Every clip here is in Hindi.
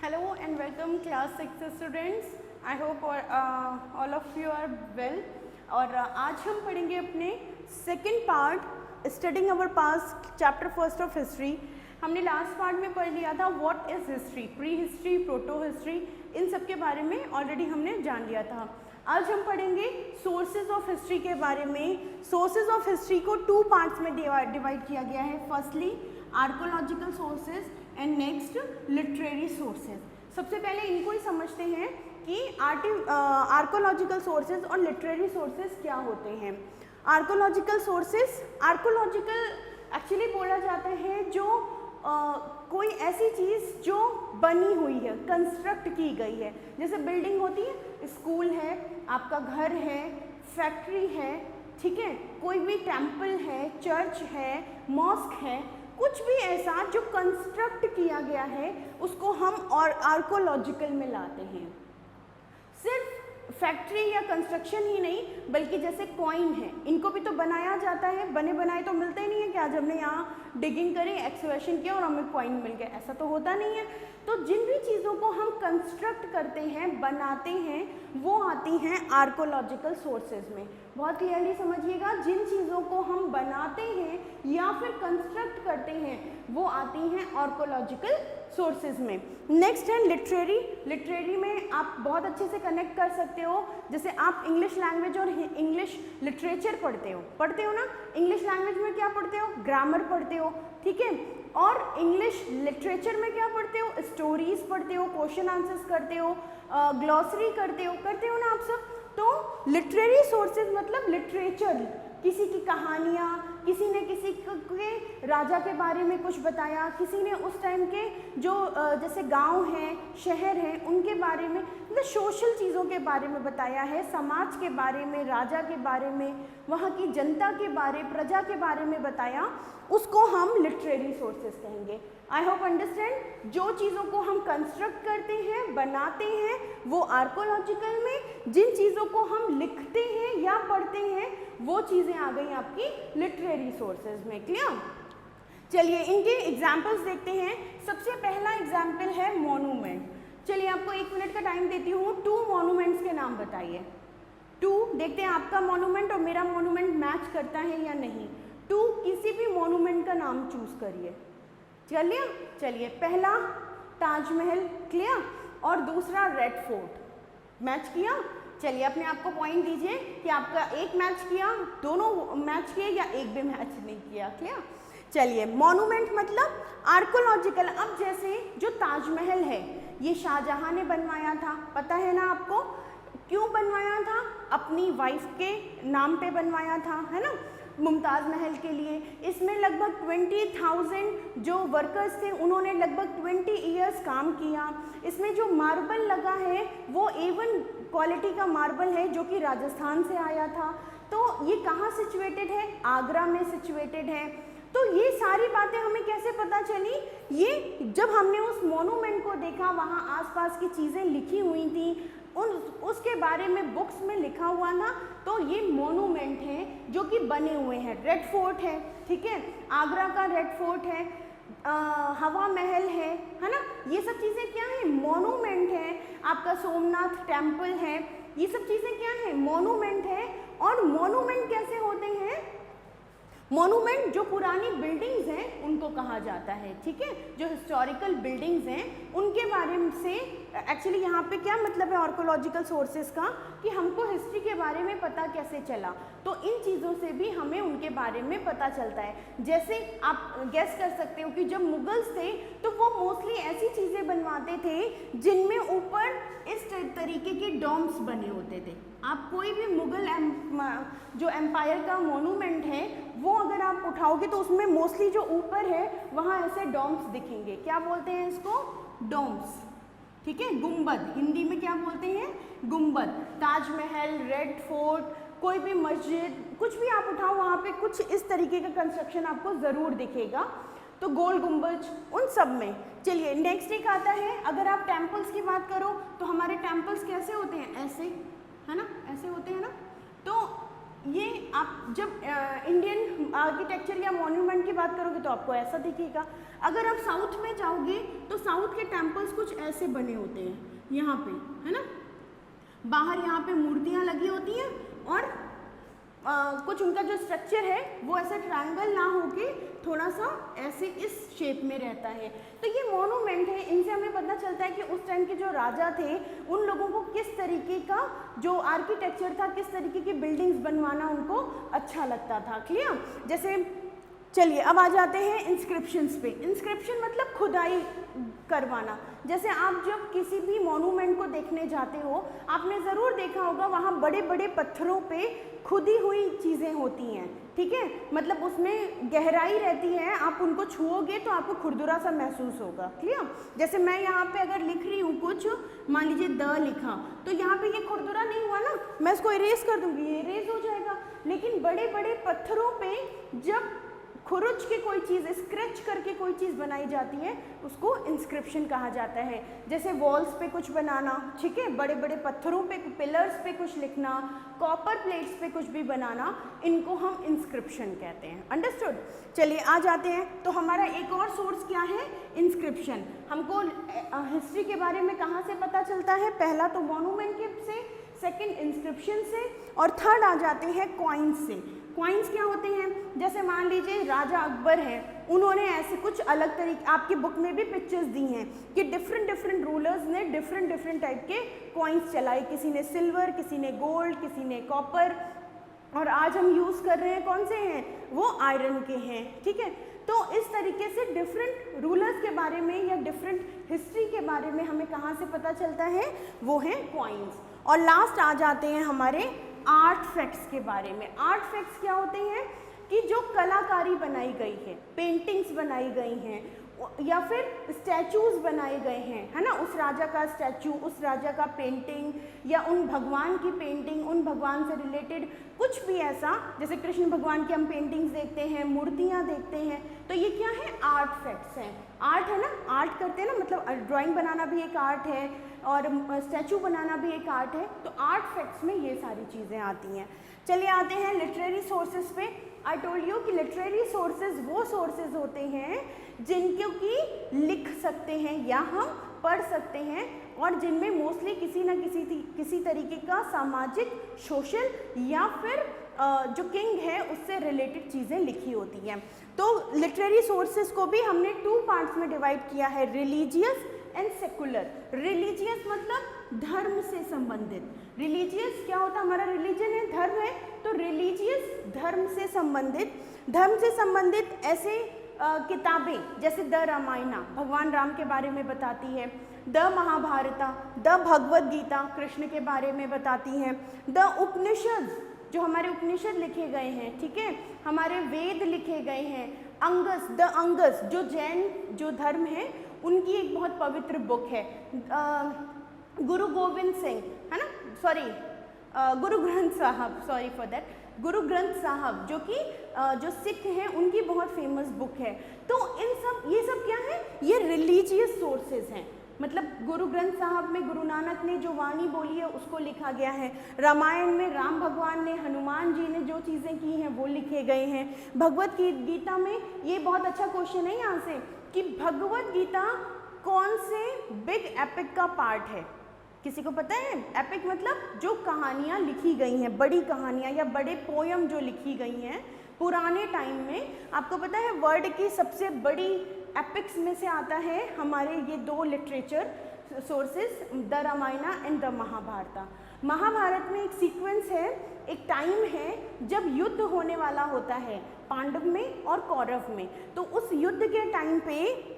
Hello and welcome class 6 students. I hope all of you are well. और आज हम पढ़ेंगे अपने second part studying our past chapter first of history. हमने लास्ट पार्ट में पढ़ लिया था what is history, prehistory, protohistory, इन सब के बारे में ऑलरेडी हमने जान लिया था. आज हम पढ़ेंगे सोर्सेज ऑफ हिस्ट्री के बारे में. सोर्सेज ऑफ हिस्ट्री को टू पार्ट्स में डिवाइड किया गया है. Firstly archaeological sources and next literary sources. सबसे पहले इनको ही समझते हैं कि आर्कोलॉजिकल सोर्सेज और लिटरेरी सोर्सेज क्या होते हैं. आर्कोलॉजिकल सोर्सेज, आर्कोलॉजिकल एक्चुअली बोला जाता है जो कोई ऐसी चीज़ जो बनी हुई है, कंस्ट्रक्ट की गई है. जैसे बिल्डिंग होती है, स्कूल है, आपका घर है, फैक्ट्री है, ठीक है, कोई भी टेम्पल है, चर्च है, मॉस्क है, कुछ भी ऐसा जो कंस्ट्रक्ट किया गया है उसको हम और आर्कोलॉजिकल में लाते हैं. सिर्फ फैक्ट्री या कंस्ट्रक्शन ही नहीं बल्कि जैसे कॉइन है, इनको भी तो बनाया जाता है. बने बनाए तो मिलते ही नहीं है कि आज हमने यहाँ डिगिंग करी, एक्सकवेशन किया और हमें कॉइन मिल गया, ऐसा तो होता नहीं है. तो जिन भी चीज़ों को हम कंस्ट्रक्ट करते हैं, बनाते हैं, वो आती हैं आर्कोलॉजिकल सोर्सेज में. बहुत क्लियरली समझिएगा, जिन चीज़ों को हम बनाते हैं या फिर कंस्ट्रक्ट करते हैं वो आती हैं आर्कोलॉजिकल सोर्सेज में. नेक्स्ट है लिटरेरी. लिटरेरी में आप बहुत अच्छे से कनेक्ट कर सकते हो. जैसे आप इंग्लिश लैंग्वेज और इंग्लिश लिटरेचर पढ़ते हो ना. इंग्लिश लैंग्वेज में क्या पढ़ते हो? ग्रामर पढ़ते हो, ठीक है. और इंग्लिश लिटरेचर में क्या पढ़ते हो? स्टोरीज पढ़ते हो, क्वेश्चन आंसर्स करते हो, ग्लॉसरी करते हो ना आप सब. तो लिटरेरी सोर्सेज मतलब लिटरेचर, किसी की कहानियाँ, किसी ने किसी के राजा के बारे में कुछ बताया, किसी ने उस टाइम के जो जैसे गांव हैं, शहर हैं, उनके बारे में, मतलब सोशल चीज़ों के बारे में बताया है, समाज के बारे में, राजा के बारे में, वहाँ की जनता के बारे, प्रजा के बारे में बताया, उसको हम लिटरेरी सोर्सेज कहेंगे. I hope understand. जो चीज़ों को हम कंस्ट्रक्ट करते हैं, बनाते हैं, वो आर्कोलॉजिकल में. जिन चीज़ों को हम लिखते हैं या पढ़ते हैं वो चीज़ें आ गई आपकी लिटरेरी सोर्सेज में. क्लियर? चलिए इनके एग्जाम्पल्स देखते हैं. सबसे पहला एग्जाम्पल है मोनूमेंट. चलिए आपको 1 मिनट का टाइम देती हूँ. 2 मोनूमेंट्स के नाम बताइए. 2 देखते हैं आपका मोनूमेंट और मेरा मोनूमेंट मैच करता है या नहीं. 2 किसी भी मोनूमेंट का नाम चूज करिए. चलिए पहला ताजमहल, क्लियर, और दूसरा रेड फोर्ट. मैच किया? चलिए अपने आप को पॉइंट दीजिए कि आपका एक मैच किया, दोनों मैच किए या एक भी मैच नहीं किया. क्लियर? चलिए मॉन्यूमेंट मतलब आर्कोलॉजिकल. अब जैसे जो ताजमहल है ये शाहजहां ने बनवाया था, पता है ना आपको. क्यों बनवाया था? अपनी वाइफ के नाम पे बनवाया था, है ना, मुमताज़ महल के लिए. इसमें लगभग 20,000 जो वर्कर्स थे उन्होंने लगभग 20 ईयर्स काम किया. इसमें जो मार्बल लगा है वो A1 क्वालिटी का मार्बल है जो कि राजस्थान से आया था. तो ये कहाँ सिचुएटेड है? आगरा में सिचुएटेड है. तो ये सारी बातें हमें कैसे पता चली? ये जब हमने उस मोनूमेंट को देखा, वहाँ आसपास की चीज़ें लिखी हुई थी, उसके बारे में बुक्स में लिखा हुआ था, तो ये मोनूमेंट हैं जो कि बने हुए हैं. रेड फोर्ट है, ठीक है, आगरा का रेड फोर्ट है, हवा महल है ना. ये सब चीज़ें क्या है? मोनूमेंट है. आपका सोमनाथ टेम्पल है, ये सब चीज़ें क्या है? मोनूमेंट है. और मोनूमेंट कैसे होते हैं? मोनूमेंट जो पुरानी बिल्डिंग्स हैं उनको कहा जाता है, ठीक है. जो हिस्टोरिकल बिल्डिंग्स हैं उनके बारे में से एक्चुअली यहाँ पे क्या मतलब है आर्कोलॉजिकल सोर्सेज का, कि हमको हिस्ट्री के बारे में पता कैसे चला. तो इन चीज़ों से भी हमें उनके बारे में पता चलता है. जैसे आप गेस कर सकते हो कि जब मुगल्स थे तो वो मोस्टली ऐसी चीज़ें बनवाते थे जिनमें ऊपर इस तरीके के डोम्स बने होते थे. आप कोई भी मुगल जो एम्पायर का मोनूमेंट है वो अगर आप उठाओगे तो उसमें मोस्टली जो ऊपर है वहाँ ऐसे डोम्स दिखेंगे. क्या बोलते हैं इसको? डोम्स, ठीक है. गुंबद, हिंदी में क्या बोलते हैं? गुंबद. ताजमहल, रेड फोर्ट, कोई भी मस्जिद, कुछ भी आप उठाओ वहाँ पे कुछ इस तरीके का कंस्ट्रक्शन आपको ज़रूर दिखेगा. तो गोल गुंबज, उन सब में. चलिए नेक्स्ट एक आता है, अगर आप टेम्पल्स की बात करो तो हमारे टेम्पल्स कैसे होते हैं? ऐसे, है ना, ऐसे होते हैं ना. तो ये आप जब इंडियन आर्किटेक्चर या मॉन्यूमेंट की बात करोगे तो आपको ऐसा दिखेगा। अगर आप साउथ में जाओगे तो साउथ के टेम्पल्स कुछ ऐसे बने होते हैं यहाँ पे, है ना, बाहर यहाँ पे मूर्तियाँ लगी होती हैं और कुछ उनका जो स्ट्रक्चर है वो ऐसा ट्रायंगल ना होके थोड़ा सा ऐसे इस शेप में रहता है। तो ये मॉन्यूमेंट है, इनसे हमें पता चलता है कि उस टाइम के जो राजा थे उन लोगों को किस तरीके का जो आर्किटेक्चर था, किस तरीके की बिल्डिंग्स बनवाना उनको अच्छा लगता था। क्लियर? जैसे चलिए अब आ जाते हैं इंस्क्रिप्शंस पे। इंस्क्रिप्शन मतलब खुदाई करवाना। जैसे आप जब किसी भी मॉन्यूमेंट को देखने जाते हो, आपने ज़रूर देखा होगा वहाँ बड़े बड़े पत्थरों पे खुदी हुई चीज़ें होती हैं, ठीक है, मतलब उसमें गहराई रहती है, आप उनको छुओगे तो आपको खुरदुरा सा महसूस होगा। क्लियर? जैसे मैं यहाँ पे अगर लिख रही हूँ कुछ, मान लीजिए द लिखा, तो यहाँ पे ये खुरदुरा नहीं हुआ ना, मैं इसको इरेज कर दूँगी, ये इरेज हो जाएगा। लेकिन बड़े बड़े पत्थरों पे जब खुरुच के कोई चीज़, स्क्रैच करके कोई चीज़ बनाई जाती है, उसको इंस्क्रिप्शन कहा जाता है। जैसे वॉल्स पे कुछ बनाना, ठीक है, बड़े बड़े पत्थरों पे, पिलर्स पे कुछ लिखना, कॉपर प्लेट्स पे कुछ भी बनाना, इनको हम इंस्क्रिप्शन कहते हैं। अंडरस्टूड? चलिए आ जाते हैं। तो हमारा एक और सोर्स क्या है? इंस्क्रिप्शन। हमको हिस्ट्री के बारे में कहाँ से पता चलता है? पहला तो मॉन्यूमेंट से, सेकंड इंस्क्रिप्शन से, और थर्ड आ जाते हैं कॉइन्स से। कॉइन्स क्या होते हैं? जैसे मान लीजिए राजा अकबर हैं, उन्होंने ऐसे कुछ अलग तरीके, आपकी बुक में भी पिक्चर्स दी हैं कि डिफरेंट रूलर्स ने डिफरेंट टाइप के कॉइन्स चलाए, किसी ने सिल्वर, किसी ने गोल्ड, किसी ने कॉपर, और आज हम यूज़ कर रहे हैं कौन से हैं? वो आयरन के हैं, ठीक है। तो इस तरीके से डिफरेंट रूलर्स के बारे में या डिफरेंट हिस्ट्री के बारे में हमें कहाँ से पता चलता है? वो हैं कॉइन्स। और लास्ट आ जाते हैं हमारे आर्ट फैक्ट्स के बारे में। आर्ट फैक्ट्स क्या होते हैं? कि जो कलाकारी बनाई गई है, पेंटिंग्स बनाई गई हैं या फिर स्टैचूज बनाए गए हैं, है ना, उस राजा का स्टैचू, उस राजा का पेंटिंग, या उन भगवान की पेंटिंग, उन भगवान से रिलेटेड कुछ भी ऐसा, जैसे कृष्ण भगवान की हम पेंटिंग्स देखते हैं, मूर्तियाँ देखते हैं, तो ये क्या है? आर्ट फैक्ट्स हैं। आर्ट है ना, आर्ट करते हैं ना, मतलब ड्राइंग बनाना भी एक आर्ट है और स्टैचू बनाना भी एक आर्ट है। तो आर्ट फैक्ट्स में ये सारी चीज़ें आती हैं। चलिए आते हैं लिटरेरी सोर्सेज पे। आई टोल्ड यू कि लिटरेरी सोर्सेज वो सोर्सेज होते हैं जिनको कि लिख सकते हैं या हम पढ़ सकते हैं, और जिनमें मोस्टली किसी न किसी तरीके का सामाजिक, सोशल या फिर जो किंग है उससे रिलेटेड चीज़ें लिखी होती हैं। तो लिटरेरी सोर्सेज को भी हमने 2 पार्ट्स में डिवाइड किया है, रिलीजियस एंड सेकुलर। रिलीजियस मतलब धर्म से संबंधित। रिलीजियस क्या होता है? हमारा रिलीजन है, धर्म है, तो रिलीजियस धर्म से संबंधित ऐसे किताबें जैसे द रामायणा भगवान राम के बारे में बताती है, द महाभारता, द भगवद गीता कृष्ण के बारे में बताती हैं, द उपनिषद जो हमारे उपनिषद लिखे गए हैं, ठीक है, हमारे वेद लिखे गए हैं, अंगस जो जैन जो धर्म है उनकी एक बहुत पवित्र बुक है, गुरु गोविंद सिंह, है ना, गुरु ग्रंथ साहब, sorry for that, Guru Granth साहब जो कि जो सिख हैं उनकी बहुत फेमस बुक है। तो ये सब क्या है? ये रिलीजियस सोर्सेज हैं। मतलब गुरु ग्रंथ साहब में गुरु नानक ने जो वाणी बोली है उसको लिखा गया है, रामायण में राम भगवान ने, हनुमान जी ने जो चीज़ें की हैं वो लिखे गए हैं, भगवद गीता में, ये बहुत अच्छा क्वेश्चन है यहाँ से कि भगवद गीता कौन से बिग एपिक का पार्ट है? किसी को पता है? एपिक मतलब जो कहानियाँ लिखी गई हैं, बड़ी कहानियाँ या बड़े पोयम जो लिखी गई हैं पुराने टाइम में। आपको पता है वर्ल्ड की सबसे बड़ी एपिक्स में से आता है हमारे ये 2 literature sources, the Ramayana and the Mahabharata. Mahabharat में एक सीक्वेंस है, एक टाइम है जब युद्ध होने वाला होता है पांडव में और कौरव में। तो उस युद्ध के टाइम पे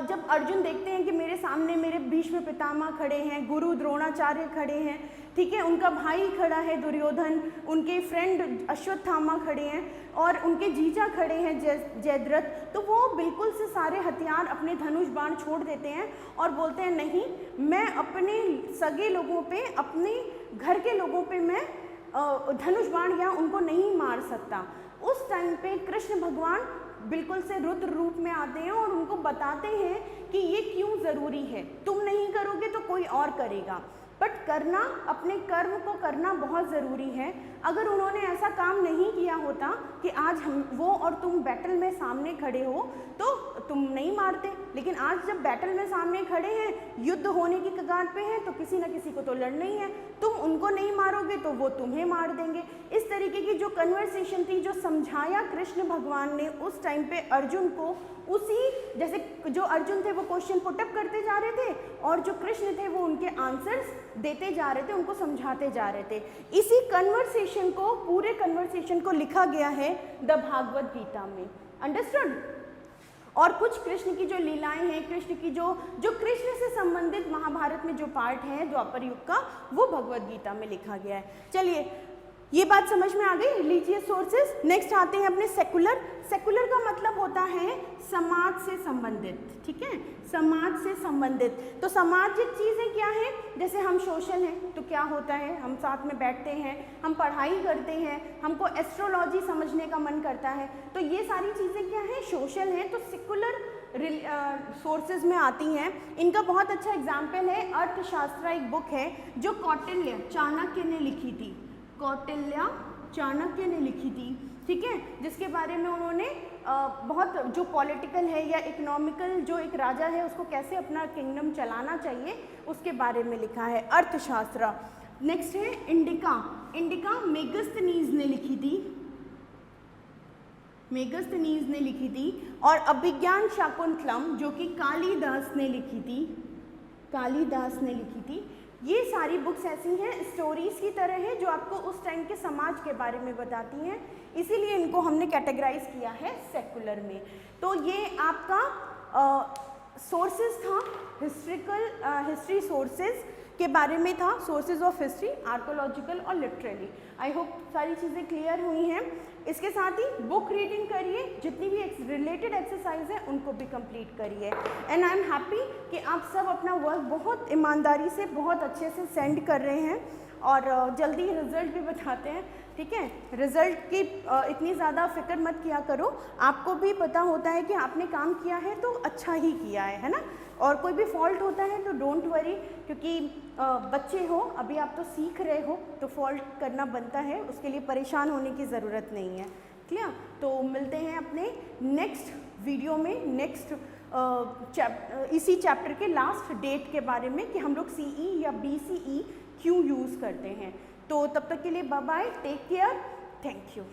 जब अर्जुन देखते हैं कि मेरे सामने मेरे भीष्म पितामह खड़े हैं, गुरु द्रोणाचार्य खड़े हैं, ठीक है, उनका भाई खड़ा है दुर्योधन, उनके फ्रेंड अश्वत्थामा खड़े हैं और उनके जीजा खड़े हैं जयद्रथ, तो वो बिल्कुल से सारे हथियार, अपने धनुष बाण छोड़ देते हैं और बोलते हैं नहीं, मैं अपने सगे लोगों पे, अपने घर के लोगों पे मैं धनुष बाण या उनको नहीं मार सकता। उस टाइम पे कृष्ण भगवान बिल्कुल से रुद्र रूप में आते हैं और उनको बताते हैं कि ये क्यों ज़रूरी है, तुम नहीं करोगे तो कोई और करेगा। बट करना, अपने कर्म को करना बहुत ज़रूरी है। अगर उन्होंने ऐसा काम नहीं किया होता कि आज वो और तुम बैटल में सामने खड़े हो तो तुम नहीं मारते, लेकिन आज जब बैटल में सामने खड़े हैं, युद्ध होने की कगार पे हैं, तो किसी न किसी को तो लड़ना ही है। तुम उनको नहीं मारोगे तो वो तुम्हें मार देंगे। इस तरीके की जो कन्वर्सेशन थी, जो समझाया कृष्ण भगवान ने उस टाइम पे अर्जुन को, उसी जैसे जो अर्जुन थे वो क्वेश्चन पुटअप करते जा रहे थे और जो कृष्ण थे वो उनके आंसर्स देते जा रहे थे, उनको समझाते जा रहे थे। इसी कन्वर्सेशन को, पूरे कन्वर्सेशन को लिखा गया है द भागवत गीता में। अंडरस्टूड? और कुछ कृष्ण की जो लीलाएं हैं, कृष्ण की जो कृष्ण से संबंधित महाभारत में जो पार्ट है द्वापर युग का, वो भगवत गीता में लिखा गया है। चलिए, ये बात समझ में आ गई, रिलीजियस सोर्सेज। नेक्स्ट आते हैं अपने सेकुलर। सेकुलर का मतलब होता है समाज से संबंधित, ठीक है, समाज से संबंधित। तो सामाजिक चीज़ें क्या हैं? जैसे हम सोशल हैं तो क्या होता है, हम साथ में बैठते हैं, हम पढ़ाई करते हैं, हमको एस्ट्रोलॉजी समझने का मन करता है, तो ये सारी चीज़ें क्या हैं? सोशल हैं। तो सेकुलर सोर्सेज में आती हैं। इनका बहुत अच्छा एग्जाम्पल है अर्थशास्त्र, एक बुक है जो कौटिल्य चाणक्य ने लिखी थी, कौटिल्य चाणक्य ने लिखी थी, ठीक है, जिसके बारे में उन्होंने बहुत जो पॉलिटिकल है या इकोनॉमिकल, जो एक राजा है उसको कैसे अपना किंगडम चलाना चाहिए उसके बारे में लिखा है, अर्थशास्त्र। नेक्स्ट है इंडिका। इंडिका मेगस्थनीज ने लिखी थी, मेगस्थनीज ने लिखी थी। और अभिज्ञान शाकुंतलम जो कि कालिदास ने लिखी थी, कालिदास ने लिखी थी। ये सारी बुक्स ऐसी हैं, स्टोरीज की तरह हैं, जो आपको उस टाइम के समाज के बारे में बताती हैं, इसीलिए इनको हमने कैटेगराइज किया है सेकुलर में। तो ये आपका सोर्सेज था, हिस्ट्री सोर्सेज के बारे में था, सोर्सेज ऑफ हिस्ट्री, आर्कोलॉजिकल और लिटरेरी। आई होप सारी चीज़ें क्लियर हुई हैं। इसके साथ ही बुक रीडिंग करिए, जितनी भी रिलेटेड एक्सरसाइज है उनको भी कंप्लीट करिए। एंड आई एम हैप्पी कि आप सब अपना वर्क बहुत ईमानदारी से, बहुत अच्छे से सेंड कर रहे हैं और जल्दी रिजल्ट भी बताते हैं, ठीक है। रिजल्ट की इतनी ज़्यादा फिक्र मत किया करो, आपको भी पता होता है कि आपने काम किया है तो अच्छा ही किया है ना। और कोई भी फॉल्ट होता है तो डोंट वरी, क्योंकि बच्चे हो, अभी आप तो सीख रहे हो, तो फॉल्ट करना बनता है, उसके लिए परेशान होने की ज़रूरत नहीं है। क्लियर? तो मिलते हैं अपने नेक्स्ट वीडियो में, नेक्स्ट इसी चैप्टर के लास्ट डेट के बारे में कि हम लोग CE या BCE क्यों यूज़ करते हैं। तो तब तक के लिए bye bye, take care, thank you.